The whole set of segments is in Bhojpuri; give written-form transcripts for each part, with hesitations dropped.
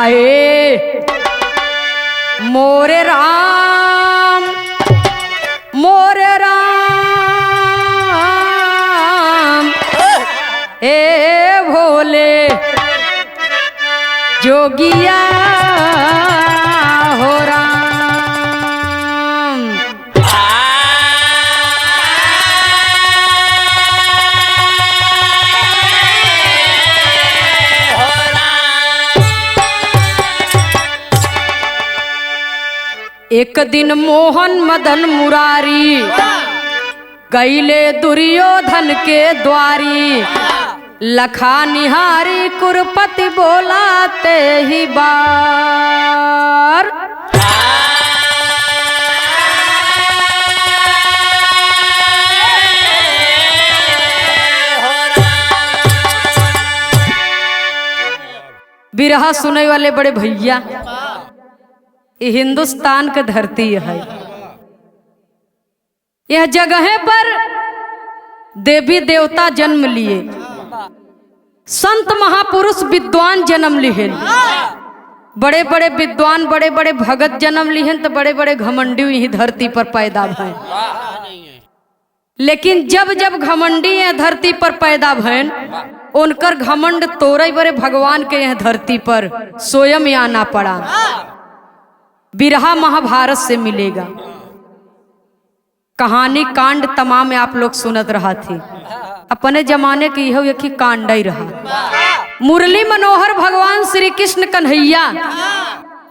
हाय मोरे राम मोरे राम ए भोले जोगिया हो राम। एक दिन मोहन मदन मुरारी गईले दुर्योधन के द्वारी, लखा निहारी कुरपति बोलाते ही बार। बिरहा सुने वाले बड़े भैया, ये हिंदुस्तान का धरती है। यह जगह पर देवी देवता जन्म लिए, संत महापुरुष विद्वान जन्म लिए, बड़े बड़े विद्वान बड़े बड़े भगत जन्म लिए, तो बड़े बड़े घमंडी यही धरती पर पैदा भय। लेकिन जब जब घमंडी यह धरती पर पैदा भयन, उनकर घमंड तोड़े बड़े भगवान के यह धरती पर स्वयं आना पड़ा। बिरहा महाभारत से मिलेगा। कहानी कांड तमाम आप लोग सुनत रहा थी। अपने जमाने की यह एक ही कांड ही रहा। मुरली मनोहर भगवान श्री कृष्ण कन्हैया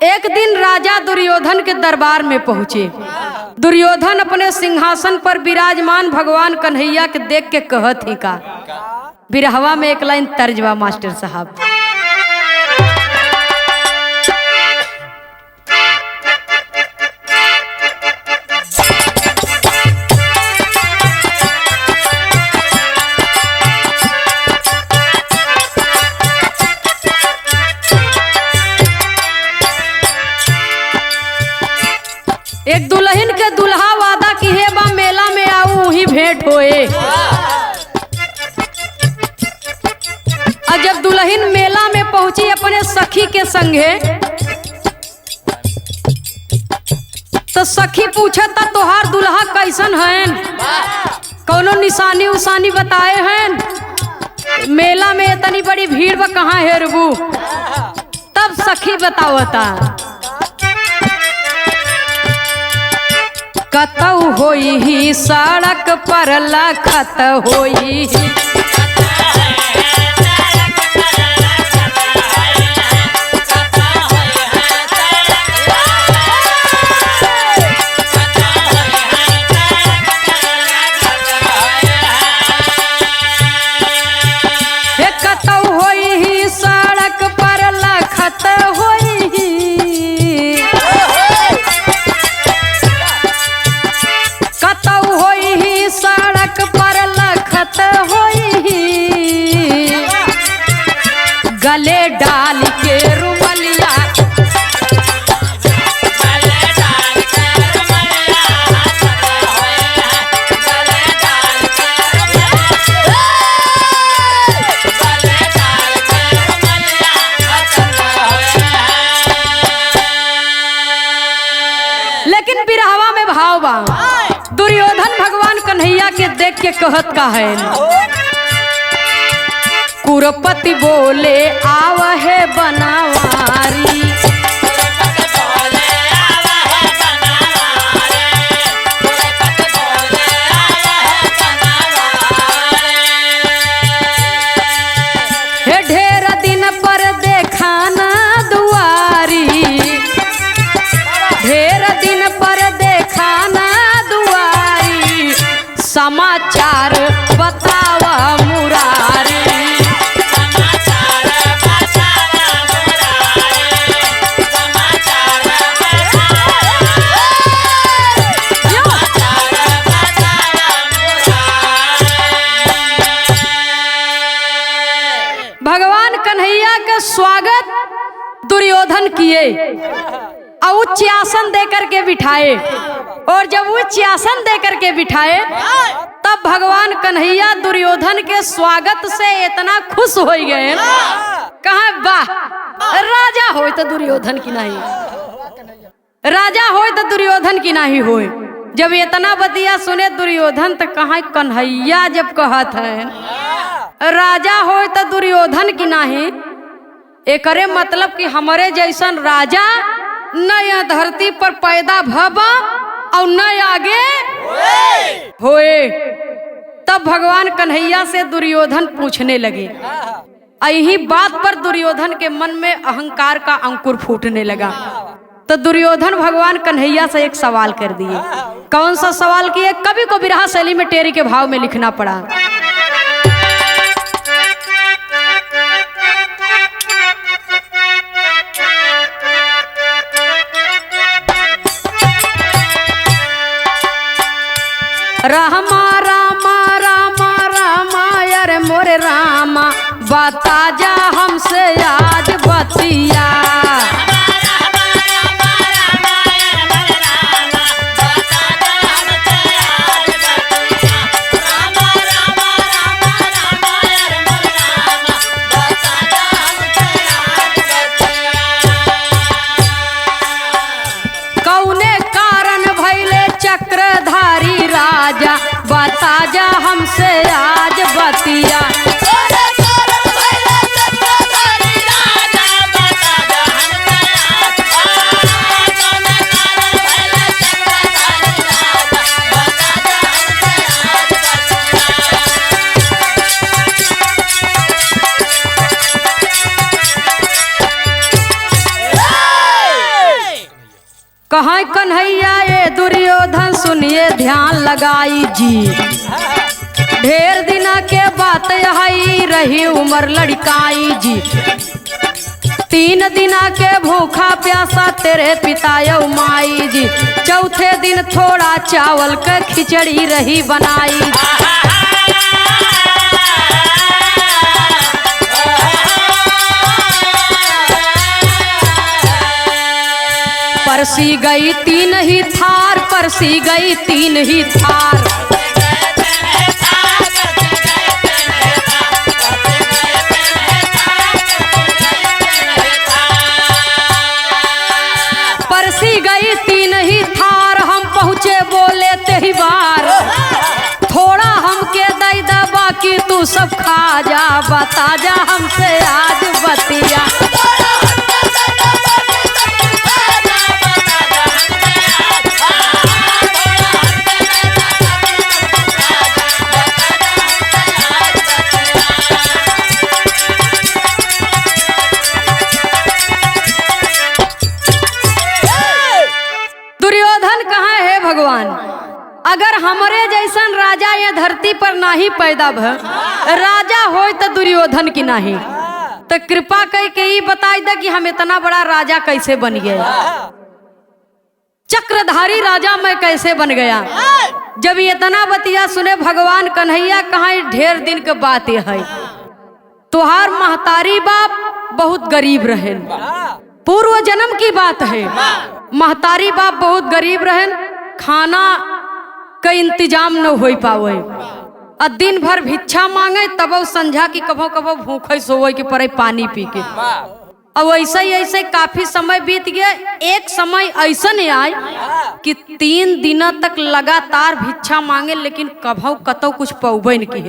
एक दिन राजा दुर्योधन के दरबार में पहुंचे। दुर्योधन अपने सिंहासन पर विराजमान भगवान कन्हैया के देख के कहत ही का। बिरहवा में एक लाइन तर्जवा मास्टर साहब। एक दुल्हन के दुल्हा वादा की है बा मेला में आऊ वही भेंट होए। और जब दुल्हन मेला में पहुंची अपने सखी के संगे, तो सखी पूछा था तोहार दुल्हा कैसन हैं, कौनो निशानी उसानी बताए हैं, मेला में इतनी बड़ी भीड़ बा कहाँ है रबू। तब सखी बतावता कतऊ होई ही सड़क पर लखत होई ही। कतऊ होई ही सड़क पर लखत होई ही। सड़क पर लखत होई ही, गले डाल के रुमलिया। लेकिन बिरहवा में भाव बा। दुर्योधन भगवान कन्हैया के देख के कहत का है, कुरपति बोले आव है बनावारी। हे ढेर दिन पर देखा ना दुआरी, ढेर दिन पर देखा ना समाचार बतावा मुरारी। भगवान कन्हैया का स्वागत दुर्योधन किए और उच्च आसन देकर के बिठाए। और जब उच्च आसन देकर के बिठाए तब भगवान कन्हैया दुर्योधन के स्वागत से इतना खुश हो गए कहा वाह राजा होय तो दुर्योधन की नहीं, राजा होय तो दुर्योधन की नहीं होय। जब इतना बतिया सुने दुर्योधन तो कहा कन्हैया जब कहत है राजा होय तो दुर्योधन की नहीं, एकरे मतलब कि हमारे जैसन राजा न धरती पर पैदा भबा और न आगे होए। तब भगवान कन्हैया से दुर्योधन पूछने लगे। यही बात पर दुर्योधन के मन में अहंकार का अंकुर फूटने लगा। तो दुर्योधन भगवान कन्हैया से एक सवाल कर दिए। कौन सा सवाल किए? कवि को बिरहा शैली में टेरी के भाव में लिखना पड़ा। रामा रामा रामा रामा यार मोरे रामा बता जा हमसे आज बतिया। कौने कारण भैले चक्रधारी राजा बता जा हमसे आज बतिया। कहाँ कन्हैया ये दुर्योधन सुनिए ध्यान लगाई जी। ढेर दिना के बात यही रही उम्र लड़काई जी। 3 दिना के भूखा प्यासा तेरे पिता यौ माई जी। चौथे दिन थोड़ा चावल के खिचड़ी रही बनाई। परसी गई 3 ही थार, परसी गई 3 ही थार। परसी गई 3 ही थार, हम पहुँचे बोले तेही बार। थोड़ा हमके दई दा बाकी तू सब खा जा, बता जा हमसे आज बतिया। दुर्योधन कहाँ है भगवान? अगर हमारे जैसन राजा ये धरती पर नहीं पैदा भ राजा होय तो दुर्योधन की नहीं, तो कृपा कह के ही बताई दे कि हम इतना बड़ा राजा कैसे बन गए, चक्रधारी राजा मैं कैसे बन गया। जब इतना बतिया सुने भगवान कन्हैया कहाँ ढेर दिन के बात है। तुहार महतारी बाप बहुत गरीब रहे, पूर्व जन्म की बात है। महतारी बाप बहुत गरीब रहे, खाना का इंतजाम न हो पावे, और दिन भर भिक्षा मांगे तब संझा की कभो कभो भूखे सोवे के पड़े पानी पी के। अब ऐसे काफी समय बीत गया। एक समय ऐसा नहीं आए कि 3 दिनों तक लगातार भिक्षा मांगे लेकिन कभो कतो कुछ पौबे न की।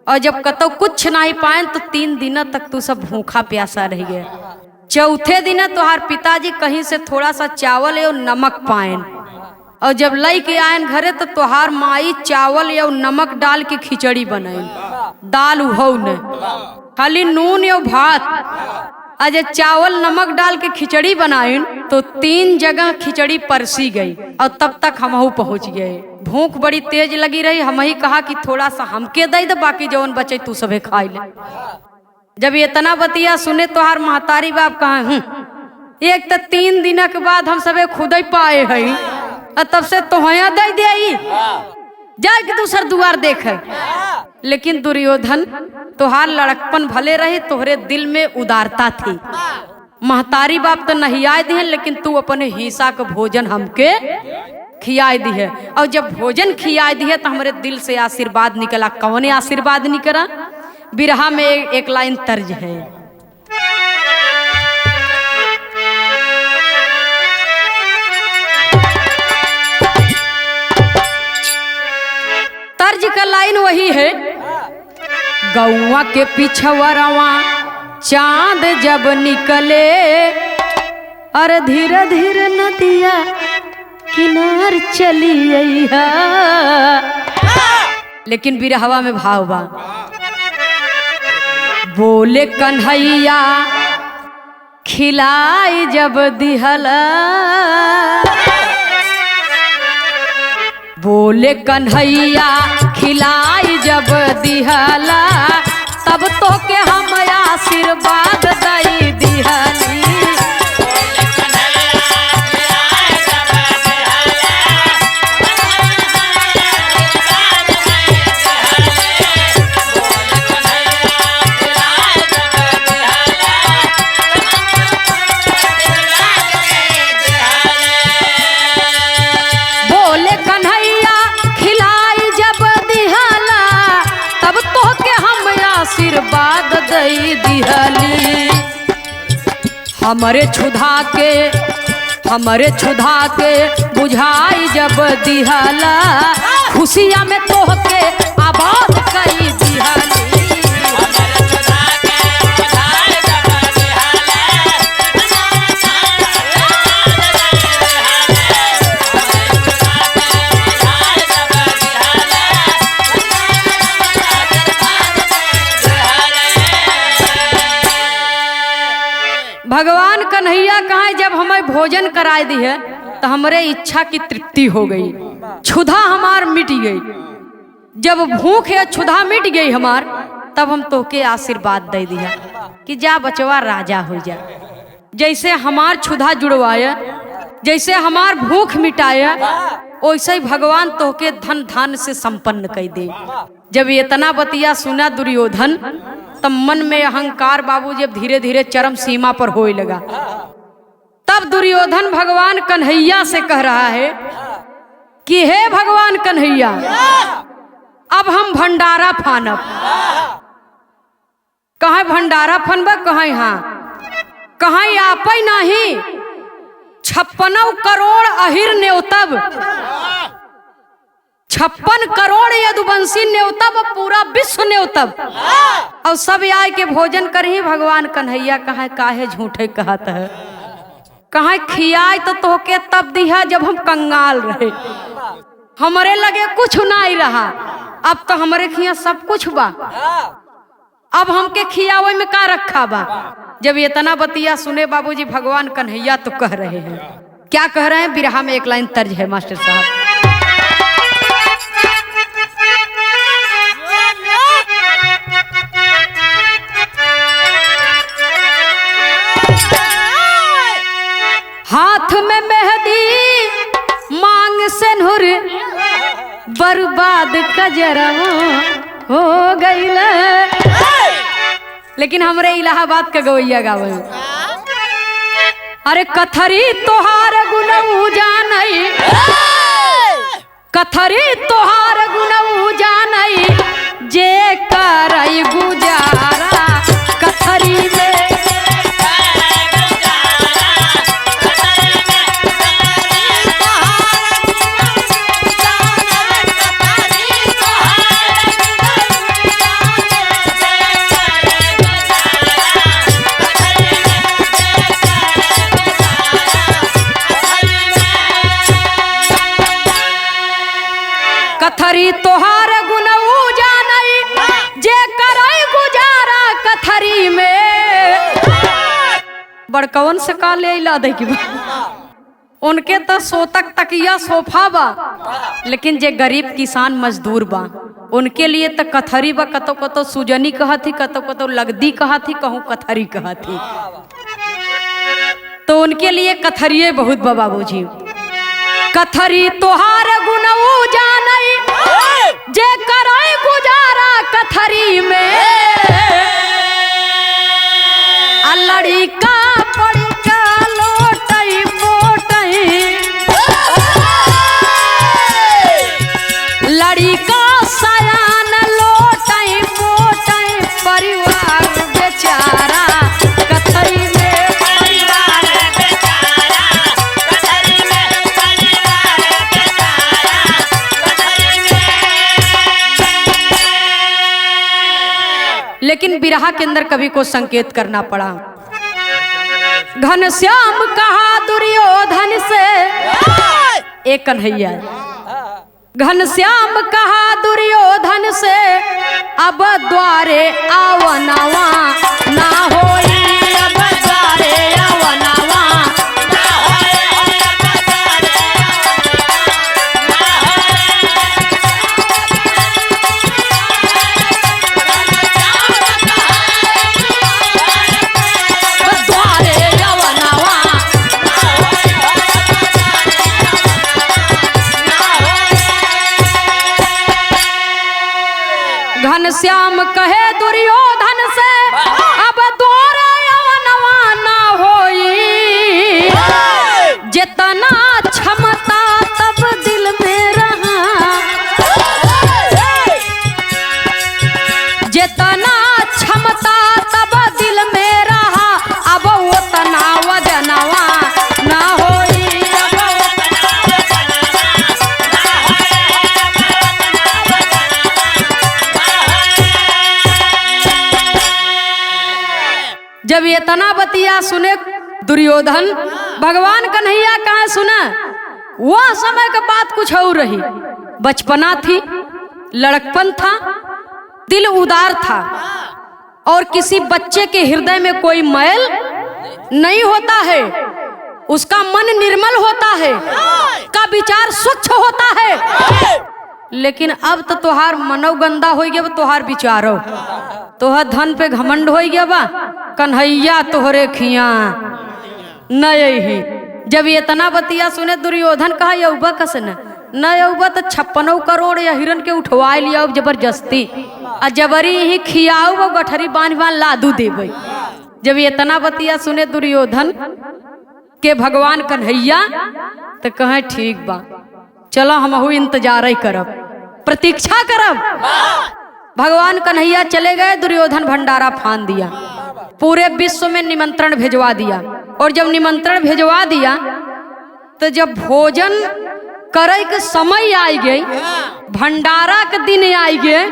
और जब कतो कुछ नहीं पाए तो 3 दिनों तक तू सब भूखा प्यासा रह गया। चौथे दिन तुहार पिताजी कहीं से थोड़ा सा चावल और नमक पाएन, और जब लई के आयन घरे तो तुहार माई चावल और नमक डाल के खिचड़ी बनाई। दाल उहो ने खाली नून और भात। आज चावल नमक डाल के खिचड़ी बनाई तो 3 जगह खिचड़ी परसी गई, और तब तक हमहू पहुँच गए। भूख बड़ी तेज लगी रही। हम ही कहा कि थोड़ा सा हमके दे दे, बाकी जवन बचे तू सबे खाई ले। जब इतना बतिया सुने तुहार महतारी बाप कहा एक तो 3 दिन के बाद हम सबे खुद ही पाए है, और तब से तोहया दे दे जाए कि दूसर दुआर देखे। लेकिन दुर्योधन तुहार लड़कपन भले रहे, तोहरे दिल में उदारता थी। महतारी बाप तो नहीं आए दिए, लेकिन तू अपने हिस्सा का भोजन हमके खियाई दी है। और जब भोजन खियाई दी है तो हमारे दिल से आशीर्वाद निकला। कौन आशीर्वाद निकला? बिरहा में एक लाइन तर्ज है। लाइन वही है, गौवा के पिछवरवा चांद जब निकले, अरे धीरे धीरे नदिया किनार चली अइहा। लेकिन बिरहवा में भाव बा, बोले कन्हैया खिलाई जब दिहला, बोले कन्हैया खिलाई जब दिहला, तब तो के हम आशीर्वाद दई दिहली। आशीर्वाद दई दिहली। हमरे क्षुधा के बुझाई जब दिहला, खुशिया में तोहके आबाद कई दिहली। भगवान कन्हैया कहाँ जब हमें भोजन कराए दी है तो हमारे इच्छा की तृप्ति हो गई, क्षुधा हमार मिट गई। जब भूख या क्षुधा मिट गई हमार, तब हम तोके आशीर्वाद दे दिया कि जा बचवा राजा हो जा। जैसे हमार क्षुधा जुड़वाया, जैसे हमार भूख मिटाया, वैसे ही भगवान तोके धन धान से संपन्न कर दे। जब इतना बतिया सुना दुर्योधन, तब मन में अहंकार बाबू जब धीरे धीरे चरम सीमा पर होए लगा, तब दुर्योधन भगवान कन्हैया से कह रहा है कि हे भगवान कन्हैया, अब हम भंडारा फानब। कहाँ भंडारा फनब, कहाँ कहाँ आप नहीं 56 करोड़ अहिर न्योतब, 56 करोड़ यदुवंशी न्योतब, पूरा विश्व न्योतब, और सब आए के भोजन करही। भगवान कन्हैया कहाँ काहे झूठे कहत है, कहाँ खियाई तो तोहके तब दिया जब हम कंगाल रहे, हमारे लगे कुछ नहीं रहा। अब तो हमारे खिया सब कुछ बा, अब हमके खियावे में का रखा बा। जब इतना बतिया सुने बाबूजी भगवान कन्हैया तो कह रहे हैं, क्या कह रहे हैं, बिरहा में एक लाइन तर्ज है मास्टर साहब। हाथ में मेहंदी मांग से नूर, बर्बाद कजरवा हो गईल। लेकिन हमरे इलाहाबाद का गवैया गावे, अरे कथरी तोहार गुनऊ जानई, कथरी तोहार गुनऊ जानई, जे करई गुजारा कथरी में। कथरी तोहार गुनऊ जानई, जे करई गुजारा कथरी में। बड़कवन से का ले ला दे, उनके तो सोतक तकिया सोफा बा, लेकिन जे गरीब किसान मजदूर बा उनके लिए तो कथरी बा। कतो कतो सुजनी कहती, कतो कतो लगदी कहती, कहूँ कथरी कहती, तो उनके लिए कथरिये बहुत बा बाबूजी। कथरी तोहार गुनऊ जानई, जे करई गुजारा कथरी में। लड़ी का पड़ी का लोटई पोटई, लड़ी का सयान लोटई पोटई, परिवार बेचारा कथरी में। बिरहा के अंदर कवि को संकेत करना पड़ा। घनश्याम कहा दुर्योधन से, एक कन्हैया, घनश्याम कहा दुर्योधन से, अब द्वारे आवनवा ना होई, अब द्वारे आवनवा ना होई। घनश्याम कहे दुर्योधन से, अब द्वारे आवनवा ना होई, जितना क्षमता तब दिल में रहा, जितना क्षमता तब दिल में रहा, अब उतना वजनवा ना होई। जब ये तना बतिया सुने दुर्योधन, भगवान कन्हैया कहाँ सुना, वह समय का बात कुछ और रही। बचपना थी, लड़कपन था, दिल उदार था, और किसी बच्चे के हृदय में कोई मैल नहीं होता है, उसका मन निर्मल होता है, का विचार स्वच्छ होता है। लेकिन अब तो तोहार मनो गंदा हो गया, तोहार विचारो, तोहर धन पे घमंड हो गया बा, कन्हैया तोहरे खिया नहीं ही। जब ये तना बतिया सुने दुर्योधन कहा यौबा कसन न यौबा तो 56 करोड़ या हिरन के उठवा लिया जबरदस्ती, आ जबरी ही खियाऊ वो गठरी बांध बांध लादू देवे। जब ये तना बतिया सुने दुर्योधन के भगवान कन्हैया, तो कहे ठीक बा, चलो हम इंतजार ही करब, प्रतीक्षा करब। भगवान कन्हैया चले गए, दुर्योधन भंडारा फान दिया, पूरे विश्व में निमंत्रण भेजवा दिया। और जब निमंत्रण भेजवा दिया तो जब भोजन करे के समय आई गई, भंडारा के दिन आई गए,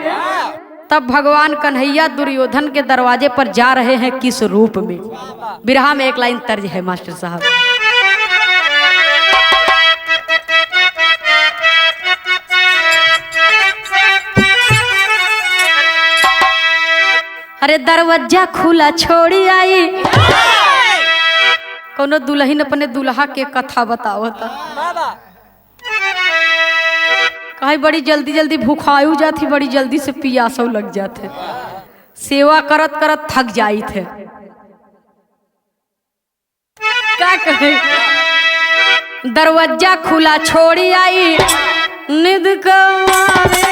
तब भगवान कन्हैया दुर्योधन के दरवाजे पर जा रहे हैं किस रूप में। बिरहा में एक लाइन तर्ज है मास्टर साहब, अरे दरवाजा खुला छोड़ी आई, कोनो दुल्हन अपने दुल्हा के कथा बतावता, कहीं बड़ी जल्दी जल्दी भूखायु जाती, बड़ी जल्दी से पियासो लग जाते, सेवा करत करत थक जाई थे। क्या कहे, दरवाजा खुला छोड़ी आई, निद कमारे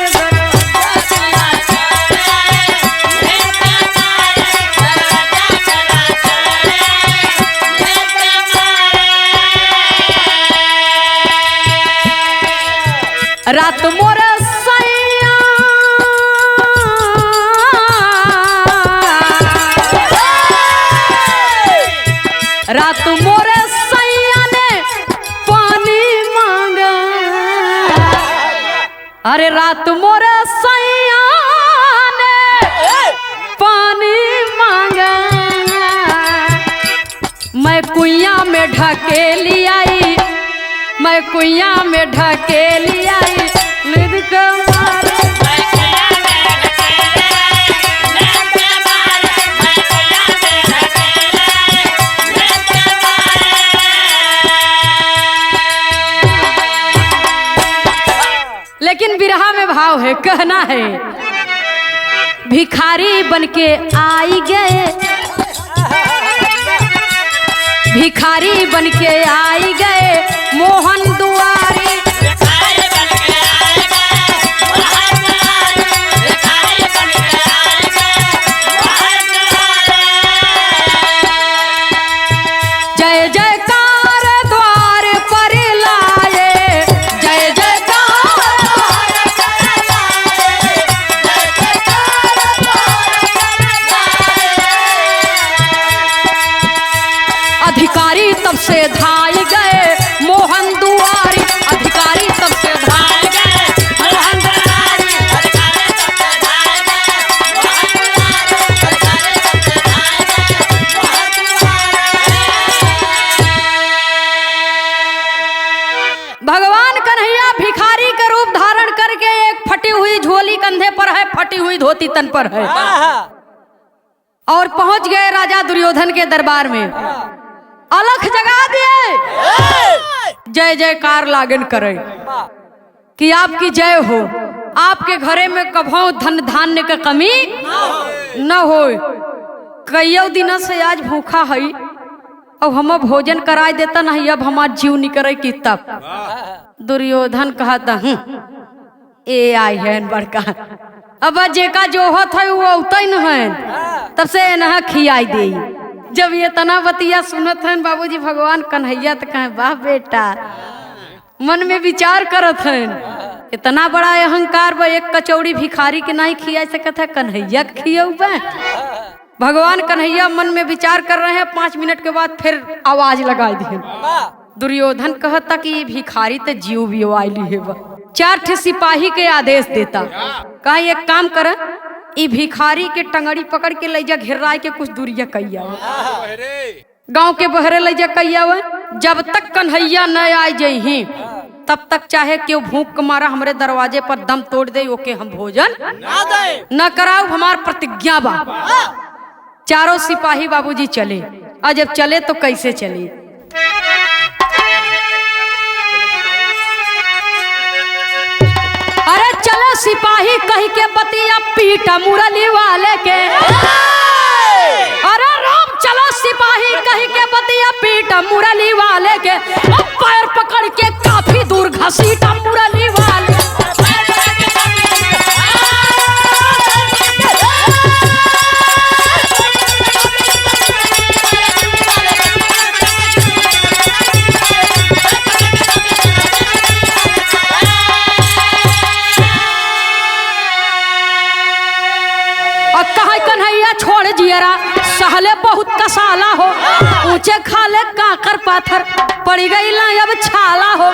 रात मोर सैया, रात मोर सैया ने पानी मांगा, अरे रात मोर सैया ने पानी मांगा, मैं कुइया में ढकेली आई, मैं कुइया में ढकेली आई, निद कमारे लेकिन बिरहा में भाव है, कहना है, भिखारी बनके आई गए, भिखारी बनके आई गए मोहन दुआरी, जय जयकार द्वार पर लाए, जय जयकार अधिकारी तब से धाई गए मोहन दुआरी, कन्हैया भिखारी का रूप धारण करके एक फटी हुई झोली कंधे पर है, फटी हुई धोती तन पर है, और पहुंच गए राजा दुर्योधन के दरबार में। अलख जगा दिए, जय जयकार लागन करे कि आपकी जय हो, आपके घरे में कभो धन धान्य का कमी न हो। कईयों दिन से आज भूखा है, अब हम भोजन कराए देता नहीं, अब हमार जीव निकरे की तब। दुर्योधन कहता ए आई है बड़का, अब जेका जो होत है वो उतई न है, तब से नहा खियाई दे। जब ये तना बतिया सुनत हैं बाबूजी भगवान कन्हैया तो कहे वाह बेटा, मन में विचार करत हैं इतना बड़ा अहंकार बा, एक कचौड़ी भिखारी के नहीं खिया सकत है, कन्हैया के खिया। भगवान कन्हैया मन में विचार कर रहे हैं, 5 मिनट के बाद फिर आवाज लगा दिए। दुर्योधन कहता कि ये भिखारी तो जीव भी आईली है। 4 सिपाही के आदेश देता, कहा एक काम कर, ई भिखारी के टंगड़ी पकड़ के ले जा, घेराए के कुछ दूरिया कैया गांव के बहरे ले जा कैया। जब तक कन्हैया न आ जाही तब तक चाहे क्यों भूख मारा हमरे दरवाजे पर दम तोड़ दे, ओके हम भोजन न कराओ, हमार प्रतिज्ञा बा। 4 सिपाही बाबूजी चले, और जब चले तो कैसे चले। अरे चलो सिपाही कही के बतिया पीटा मुरली वाले के, अरे राम चलो सिपाही कही के बतिया पीटा मुरली वाले के, अब पैर पकड़ के काफी दूर घसीटा मुरली वाले। कन्हैया छोड़ जियरा सहले बहुत कसाला हो, ऊंचे खाले काकर पाथर पड़ी गई ना अब छाला हो।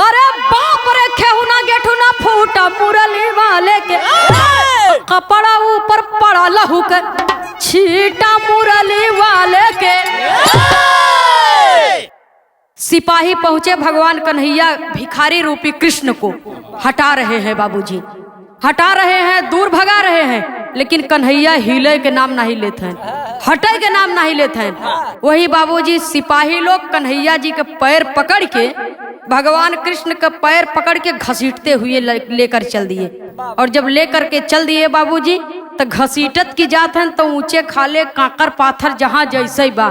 अरे बाप रे खेहुना गेठुना फूटा मुरली वाले के, कपड़ा ऊपर पड़ा लहू के छीटा मुरली वाले के। सिपाही पहुंचे, भगवान कन्हैया भिखारी रूपी कृष्ण को हटा रहे हैं बाबूजी, हटा रहे हैं, दूर भगा रहे हैं, लेकिन कन्हैया हिले के नाम नहीं लेते हैं, हटे के नाम नहीं लेते हैं। वही बाबूजी सिपाही लोग कन्हैया जी के पैर पकड़ के, भगवान कृष्ण के पैर पकड़ के घसीटते हुए लेकर चल दिए। और जब लेकर के चल दिए बाबूजी तो घसीटत की जात हैं तो ऊंचे खाले काकर पाथर जहाँ जैसे बा।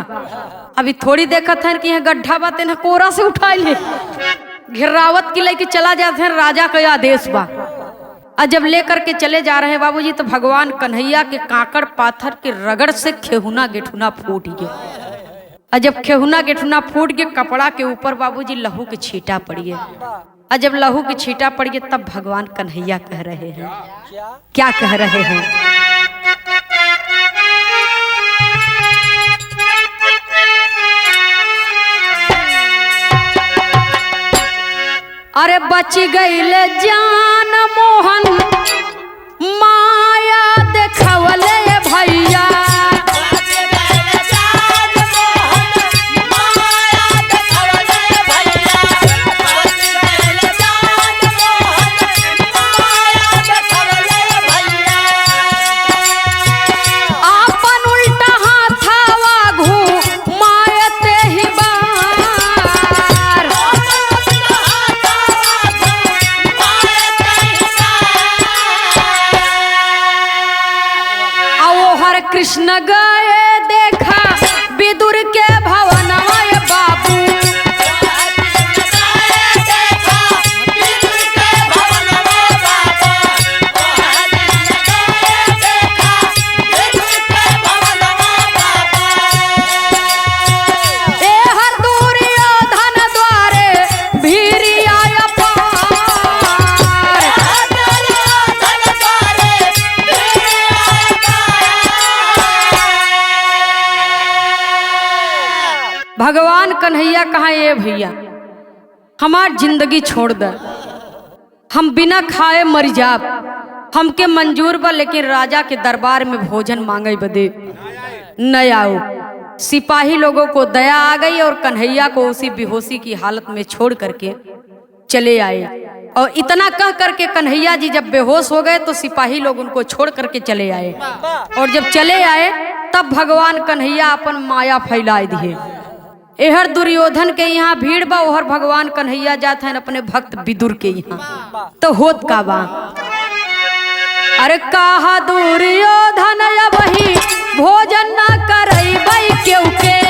अभी थोड़ी देखत हैं कि यहाँ गड्ढा बा, तेना कोरा से उठा ले, घिरावत की लेके चला जाते हैं, राजा का आदेश बा। और जब लेकर के चले जा रहे हैं बाबूजी तो भगवान कन्हैया के काकड़ पाथर के रगड़ से खेहुना गेठुना फूट गए। और जब खेहुना गेठुना फूट गए, कपड़ा के ऊपर बाबूजी लहू के छींटा पड़िए। और जब लहू के छींटा पड़िए तब भगवान कन्हैया कह रहे हैं, क्या कह रहे हैं। अरे बच गईले जान मोहन माया देखवले भैया, आपन उल्टा हाथावा घुमायते ही बार, कृष्ण गए देखा विदुर के भवनवा बाबू, दुर्योधन द्वारे भीरिया भगवान कन्हैया कहा ये भैया हमार जिंदगी छोड़ दे, हम बिना खाए मर जाब, हमके मंजूर बा, लेकिन राजा के दरबार में भोजन मांगे बदे न आओ। सिपाही लोगों को दया आ गई और कन्हैया को उसी बेहोशी की हालत में छोड़ करके चले आए। और इतना कह करके कन्हैया जी जब बेहोश हो गए तो सिपाही लोग उनको छोड़ करके चले आए। और जब चले आए तब भगवान कन्हैया अपन माया फैलाए दिए। एहर दुर्योधन के यहाँ भीड़ बा, ओहर भगवान कन्हैया जाते हैं अपने भक्त विदुर के यहाँ। तो होत का बा, अरे कहा दुर्योधन वही भोजन न करैबै केहू के,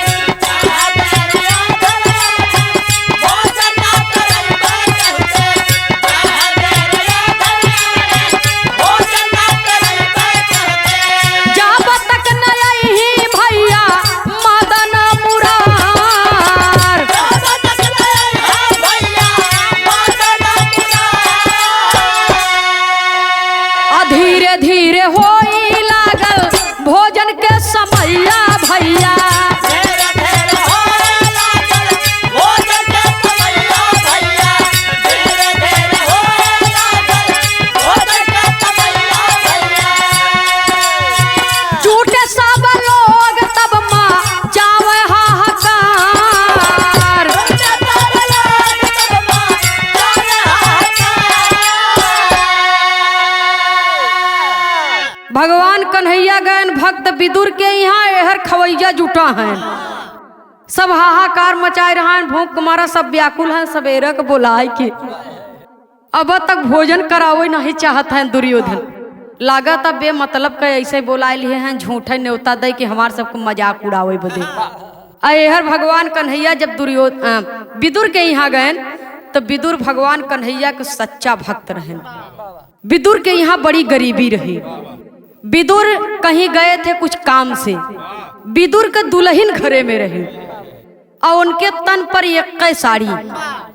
भगवान कन्हैया गए भक्त विदुर के यहाँ। एहर खवैया जुटा हैं, सब हाहाकार मचाए रहा है, भूख मारा सब व्याकुल हैं, सवेरे के बुलाए के अब तक भोजन करावे नहीं चाहत हैं दुर्योधन। लागत अब बेमतलब के ऐसे बोलाए लिए हैं, झूठे न्योता दे कि हमार सबको मजाक उड़ावे बदे। एहर भगवान कन्हैया जब विदुर के यहाँ गए तो विदुर भगवान कन्हैया के सच्चा भक्त रहे। विदुर के यहाँ बड़ी गरीबी रही। विदुर कहीं गए थे कुछ काम से, विदुर के दुल्हन घरे में रहे और उनके तन पर एक साड़ी,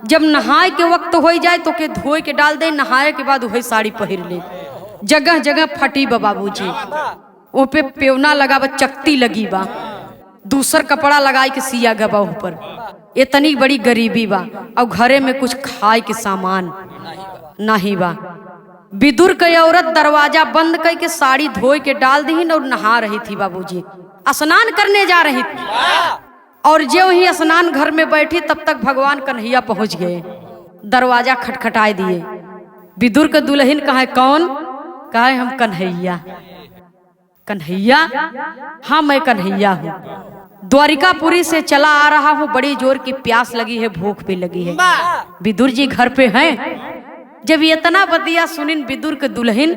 जब नहाए के वक्त हो जाए तो के धोए के डाल दे, नहाए के बाद वही साड़ी पहन ले। जगह जगह फटी बा बाबूजी, वो पे पेवना लगा बा, चकती लगी बा, दूसर कपड़ा लगाए के सिया गबा ऊपर। इतनी बड़ी गरीबी बा और घरे में कुछ खाए के सामान नहीं बा। विदुर की औरत दरवाजा बंद करके साड़ी धोए के डाल दी और नहा रही थी बाबूजी, स्नान करने जा रही थी। और जो ही स्नान घर में बैठी तब तक भगवान कन्हैया पहुंच गए, दरवाजा खटखटाए दिए। विदुर के दुल्हन कहा कौन? कहा हम कन्हैया। कन्हैया? हाँ मैं कन्हैया हूँ, द्वारिकापुरी से चला आ रहा हूँ, बड़ी जोर की प्यास लगी है, भूख भी लगी है। विदुर जी घर पे हैं? जब इतना बतिया सुनिन विदुर के दुल्हन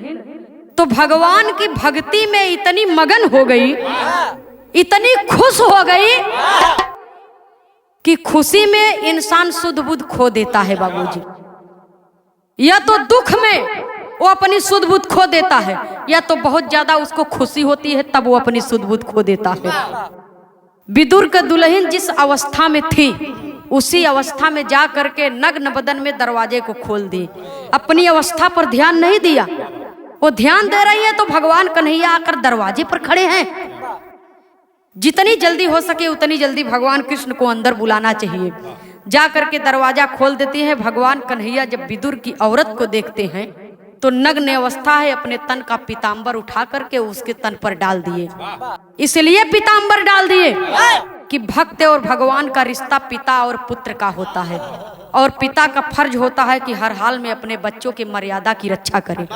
तो भगवान की भक्ति में इतनी मगन हो गई, इतनी खुश हो गई कि खुशी में इंसान सुध बुध खो देता है बाबूजी। या तो दुख में वो अपनी सुध बुध खो देता है, या तो बहुत ज्यादा उसको खुशी होती है तब वो अपनी सुध बुध खो देता है। विदुर के दुल्हन जिस अवस्था में थी उसी अवस्था में जा करके नग्न बदन में दरवाजे को खोल दी। अपनी अवस्था पर ध्यान नहीं दिया, वो ध्यान दे रही है तो भगवान कन्हैया आकर दरवाजे पर खड़े हैं। जितनी जल्दी हो सके उतनी जल्दी भगवान कृष्ण को अंदर बुलाना चाहिए। जा करके दरवाजा खोल देती है। भगवान कन्हैया जब विदुर की औरत को देखते हैं तो नग्न अवस्था है, अपने तन का पीताम्बर उठा करके उसके तन पर डाल दिए। इसलिए पीताम्बर डाल दिए कि भक्त और भगवान का रिश्ता पिता और पुत्र का होता है, और पिता का फर्ज होता है कि हर हाल में अपने बच्चों की मर्यादा की रक्षा करे।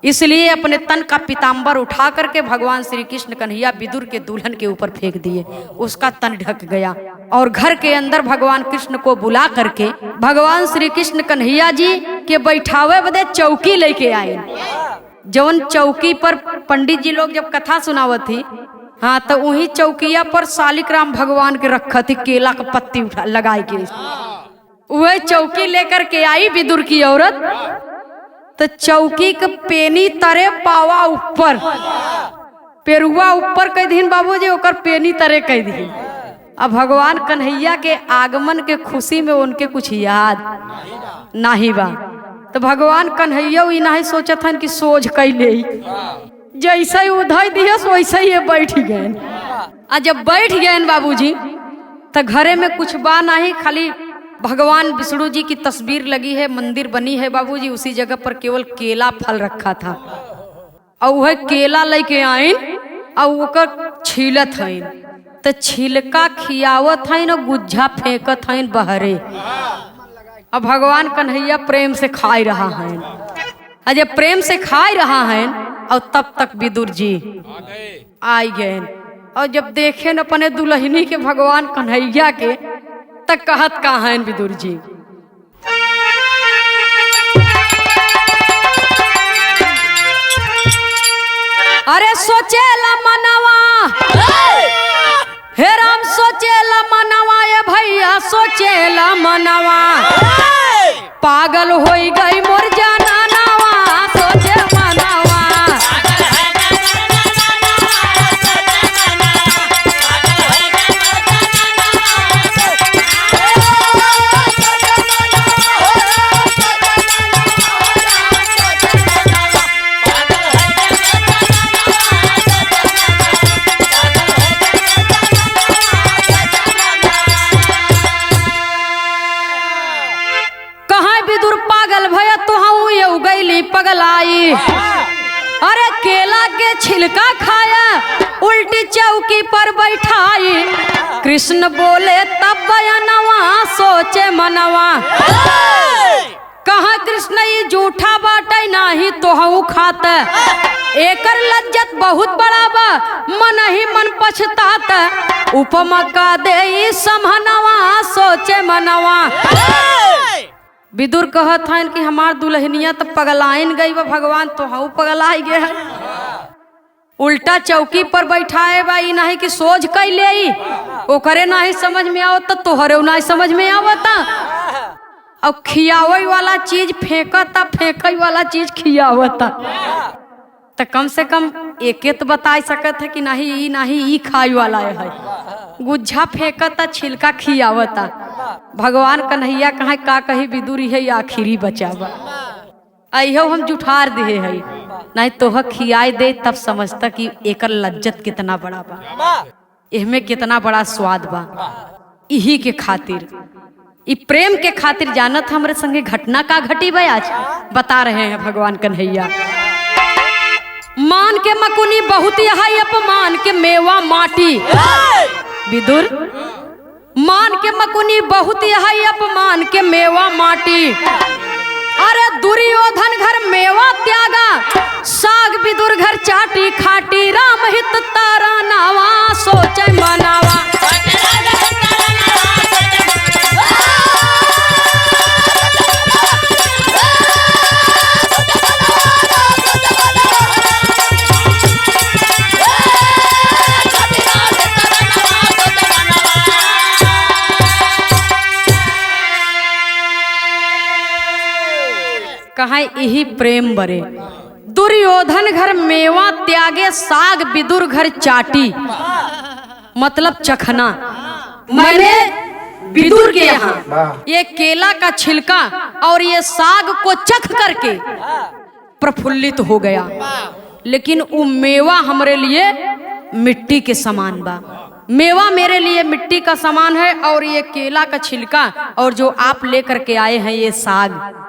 इसलिए अपने तन का पीताम्बर उठा करके भगवान श्री कृष्ण कन्हैया विदुर के दुल्हन के ऊपर फेंक दिए, उसका तन ढक गया। और घर के अंदर भगवान कृष्ण को बुला करके भगवान श्री कृष्ण कन्हैया जी के बैठावे बदे चौकी लेके आए। जवन चौकी पर पंडित जी लोग जब कथा सुनावत थी, हाँ तो वही चौकिया पर शालिग्राम भगवान के रखा थी, केला का पत्ती उठा लगाए के। वह चौकी लेकर के आई विदुर की औरत, तो चौकी के पेनी तरे पावा ऊपर, पेरुआ ऊपर कह दिन बाबूजी, ओकर पेनी तरे कह दी। अब भगवान कन्हैया के आगमन के खुशी में उनके कुछ याद नहीं बा, तो भगवान कन्हैया नहीं सोचत हन कि सोझ कैले, जैसे ही उधर दियस वैसे ही बैठ गए। आ जब बैठ गए बाबूजी तो घरे में कुछ बा नहीं, खाली भगवान विष्णु जी की तस्वीर लगी है, मंदिर बनी है बाबूजी, उसी जगह पर केवल केला फल रखा था। और वह केला लेके आइन और ओकर छीलत हईन, तो छिलका खियावत हईन और गुज्जा फेंकत हईन बहरे। अब भगवान कन्हैया प्रेम से खाई रहा है, अजय प्रेम से खाई रहा है, और तब तक विदुर जी आई गए। और जब देखे न अपने दुल्हनी के भगवान कन्हैया के, तक कहत कहाँ है विदुर जी। अरे सोचेला मनवा, हे राम सोचेला मनवा, ये भैया सोचेला मनवा, पागल होई गई मोर जाना नवा, सोचे मनवा। पगलाई, अरे केला के छिलका खाया, उल्टी चौकी पर बैठाई, कृष्ण बोले तब बयानवा, सोचे मनवा। कहाँ कृष्ण ये झूठा बाटे नाही तो हूँ खात, एकर लज्जत बहुत बड़ा बा, मन ही मन पछतात, उपमा का दे समहनवा, सोचे मनवा। विदुर कहत हन कि हमार दुल्हनिया तो पगलाइन गई बा, भगवान तो हूँ पगलाई गे है। उल्टा चौकी पर बैठाए बा, ई नहीं कि सोच कई ले, ओकरे नहीं समझ में आवता, तोहरे नहीं समझ में आवता। और खियावे वाला चीज फेंकता, फेंकई वाला चीज खियावता, तो कम से कम एके तो बता सकत है कि नहीं ई खाई वाला है। गुज्झा फेंकता, छिलका खियावता। भगवान कन्हैया कहाँ का कही विदुर है आखिरी बचावा, अहो हम जुठार दिए है, नहीं तोह खियाई दे तब समझता कि एकर लज्जत कितना बड़ा बा, इसमें कितना बड़ा स्वाद बा। यही के खातिर, इ प्रेम के खातिर जानत हमरे संगे घटना का घटी बा, आज बता रहे हैं भगवान कन्हैया। मान के मकुनी बहुत है, अपमान के मेवा माटी, विदुर मान के मकुनी बहुत है, अपमान के मेवा माटी, अरे दुर्योधन घर मेवा त्यागा, साग विदुर घर चाटी खाटी, राम हित तारा नावा, सोचे मनावा। कहा यही प्रेम बरे, दुर्योधन घर मेवा त्यागे, साग विदुर घर चाटी, मतलब चखना। मैंने विदुर के यहाँ ये केला का छिलका और ये साग को चख करके प्रफुल्लित हो गया, लेकिन वो मेवा हमारे लिए मिट्टी के समान बा। मेवा मेरे लिए मिट्टी का समान है, और ये केला का छिलका और जो आप लेकर के आए हैं ये साग,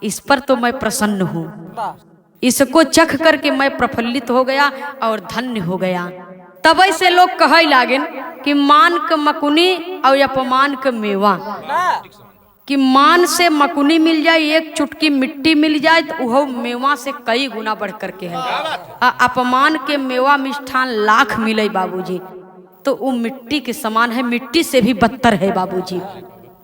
इस पर तो मैं प्रसन्न हूँ। इसको चख करके मैं प्रफुल्लित हो गया और धन्य हो गया। तब ऐसे लोग कहे लागेन कि मान के मकुनी और अपमान के मेवा, कि मान से मकुनी मिल जाए, एक चुटकी मिट्टी मिल जाए, तो वह मेवा से कई गुना बढ़ करके है। अपमान के मेवा मिष्ठान लाख मिले बाबूजी, तो वो मिट्टी के समान है, मिट्टी से भी बदतर है बाबूजी।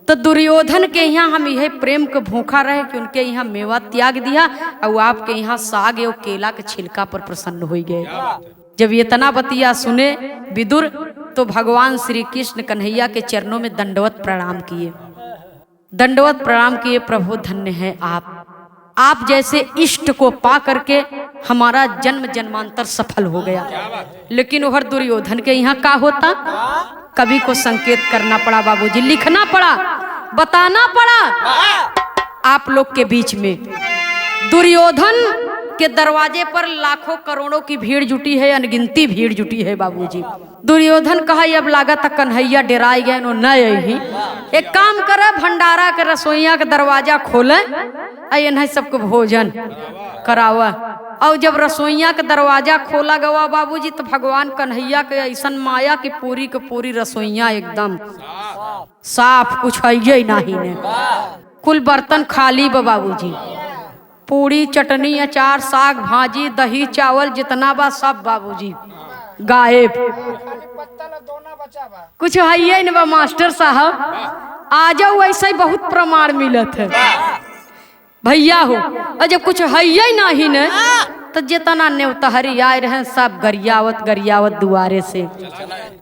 तो दुर्योधन के यहाँ हम यह प्रेम के भूखा रहे कि उनके यहाँ मेवा त्याग दिया, और आपके यहाँ साग और केला के छिलका पर प्रसन्न हो गए। जब ये तना बतिया सुने विदुर, तो भगवान श्री कृष्ण कन्हैया के चरणों में दंडवत प्रणाम किए, दंडवत प्रणाम किए। प्रभु धन्य है आप जैसे इष्ट को पा करके हमारा जन्म जन्मांतर सफल हो गया। लेकिन वह दुर्योधन के यहाँ का होता, कवि को संकेत करना पड़ा बाबूजी, लिखना पड़ा, बताना पड़ा आप लोग के बीच में। दुर्योधन के दरवाजे पर लाखों करोड़ों की भीड़ जुटी है, अनगिनती भीड़ जुटी है बाबूजी। दुर्योधन कहा अब लागत कन्हैया डेराई गए, नो न यही एक काम करे, भंडारा के रसोईया के दरवाजा खोले, नहीं सबको भोजन करावा। और जब रसोईया के दरवाजा खोला गवा बाबूजी, तो भगवान कन्हैया के ऐसा माया की पूरी रसोईया एकदम साफ, कुछ है नहीं ने। कुल बर्तन खाली बा बाबूजी। पूड़ी चटनी अचार साग भाजी दही चावल जितना बा सब बाबूजी गायब। कुछ है न बा मास्टर साहब, आ जाओ ऐसा ही बहुत प्रमाण मिलत है भैया हो। और जब कुछ है नहीं न तो जितना नेवतहरी आए रहे सब गरियावत गरियावत दुआरे से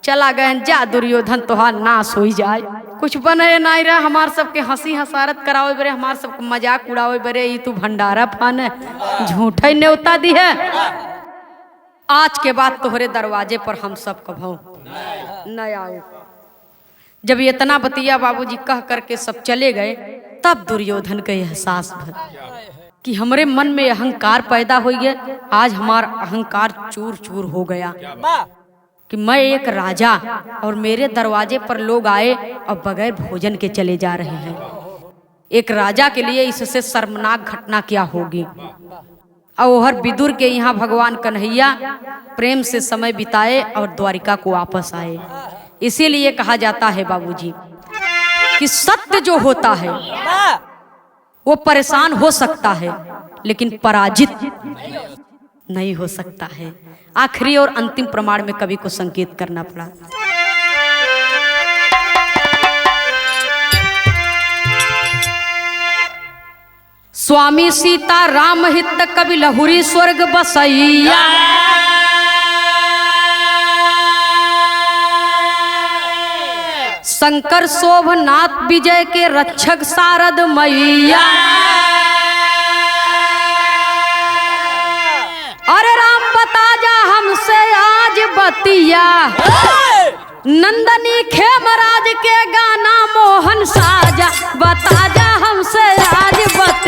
चला गए। जा दुर्योधन तोहार नाश हो जाए। कुछ बने नहीं रहे, हमार सबके हंसी हसारत करावे बरे, हमार सबके मजाक उड़ावे बरे। ये तू भंडारा फान है, झूठे न्योता दी है। आज के बाद तोहरे दरवाजे पर हम सब कभो न आओ। जब इतना बतिया बाबूजी कह करके सब चले गए, तब दुर्योधन का एहसास भर कि हमरे मन में अहंकार पैदा हो गया। आज हमारा अहंकार चूर चूर हो गया कि मैं एक राजा और मेरे दरवाजे पर लोग आए और बगैर भोजन के चले जा रहे हैं। एक राजा के लिए इससे शर्मनाक घटना क्या होगी। और विदुर के यहाँ भगवान कन्हैया प्रेम से समय बिताए और द्वारिका को वापस आए। इसीलिए कहा जाता है बाबूजी कि सत्य जो होता है वो परेशान हो सकता है लेकिन पराजित नहीं हो सकता है। आखिरी और अंतिम प्रमाण में कवि को संकेत करना पड़ा। स्वामी सीता राम हित कवि लहुरी स्वर्ग बसैया। शंकर शोभनाथ विजय के रक्षक शारद मैया। अरे राम बता जा हमसे आज बतिया, नंदनी खेमराज के गाना मोहन साजा। बता जा हमसे आज बतिया।